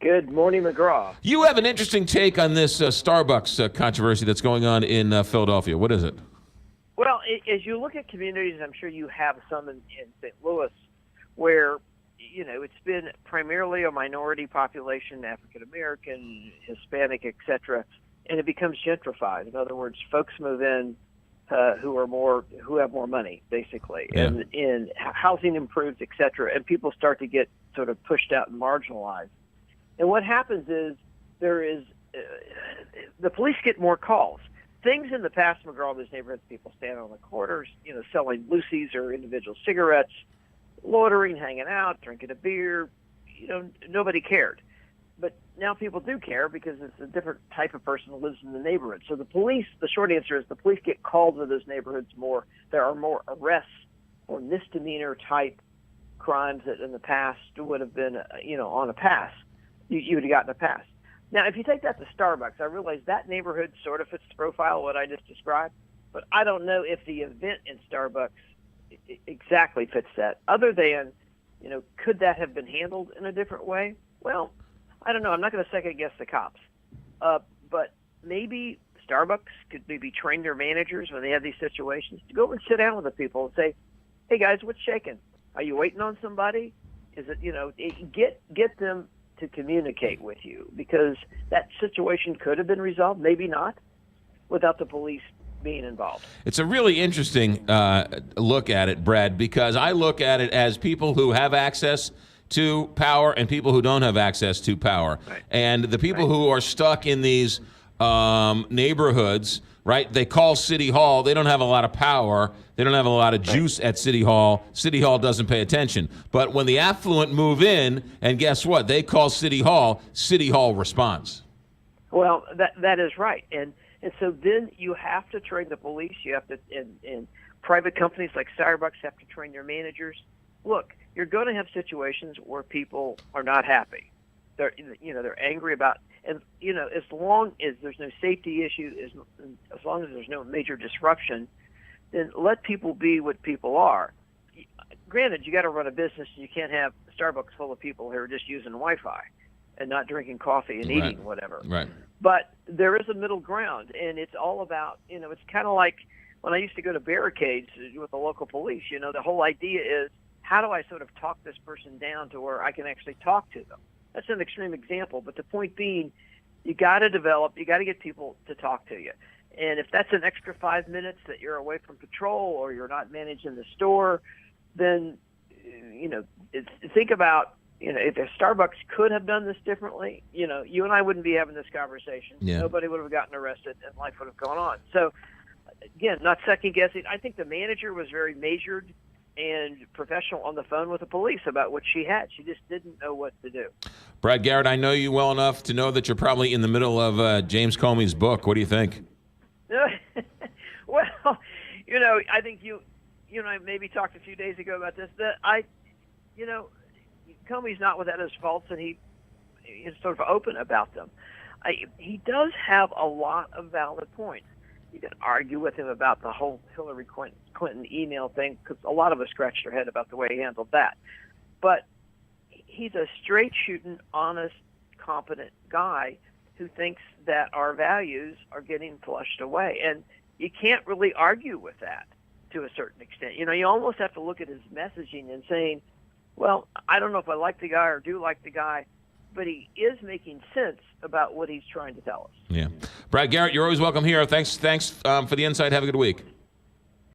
Good morning, McGraw. You have an interesting take on this Starbucks controversy that's going on in Philadelphia. What is it? Well, as you look at communities, I'm sure you have some in St. Louis, where, it's been primarily a minority population, African American, Hispanic, etc., and it becomes gentrified. In other words, folks move in who have more money, basically, Yeah. and housing improves, etc., and people start to get sort of pushed out and marginalized. And what happens is the police get more calls. Things in the past, McGraw, in these neighborhoods, people standing on the corners, selling loosies or individual cigarettes, loitering, hanging out, drinking a beer. Nobody cared. But now people do care because it's a different type of person who lives in the neighborhood. So the short answer is the police get called to those neighborhoods more. There are more arrests or misdemeanor type crimes that in the past would have been, on a pass. You would have gotten a pass. Now, if you take that to Starbucks, I realize that neighborhood sort of fits the profile of what I just described, but I don't know if the event in Starbucks exactly fits that. Other than, could that have been handled in a different way? Well, I don't know. I'm not going to second guess the cops, but maybe Starbucks could maybe train their managers when they have these situations to go and sit down with the people and say, "Hey guys, what's shaking? Are you waiting on somebody? Is it get them to communicate with you, because that situation could have been resolved, maybe not, without the police being involved." It's a really interesting look at it, Brad, because I look at it as people who have access to power and people who don't have access to power. Right. And the people who are stuck in these neighborhoods, right, they call City Hall. They don't have a lot of power. They don't have a lot of juice at City Hall. City Hall doesn't pay attention. But when the affluent move in, and guess what? They call City Hall responds. Well, that is right. And so then you have to train the police. You have to, and private companies like Starbucks have to train their managers. Look, you're going to have situations where people are not happy. They're angry about, and as long as there's no safety issue, as long as there's no major disruption, then let people be what people are. Granted, you got to run a business. You can't have Starbucks full of people who are just using Wi-Fi and not drinking coffee and eating whatever. Right. But there is a middle ground, and it's all about, it's kind of like when I used to go to barricades with the local police. The whole idea is, how do I sort of talk this person down to where I can actually talk to them? That's an extreme example, but the point being, you got to get people to talk to you. And if that's an extra 5 minutes that you're away from patrol or you're not managing the store, then, think about, if Starbucks could have done this differently, you and I wouldn't be having this conversation. Yeah. Nobody would have gotten arrested and life would have gone on. So, again, not second guessing. I think the manager was very measured and professional on the phone with the police about what she had. She just didn't know what to do. Brad Garrett, I know you well enough to know that you're probably in the middle of James Comey's book. What do you think? Well, I think you and I maybe talked a few days ago about this. Comey's not without his faults, and he is sort of open about them. He does have a lot of valid points. You can argue with him about the whole Hillary Clinton email thing, because a lot of us scratched our head about the way he handled that. But he's a straight-shooting, honest, competent guy who thinks that our values are getting flushed away. And you can't really argue with that to a certain extent. You almost have to look at his messaging and saying, well, I don't know if I like the guy or do like the guy, but he is making sense about what he's trying to tell us. Yeah. Brad Garrett, you're always welcome here. Thanks for the insight. Have a good week.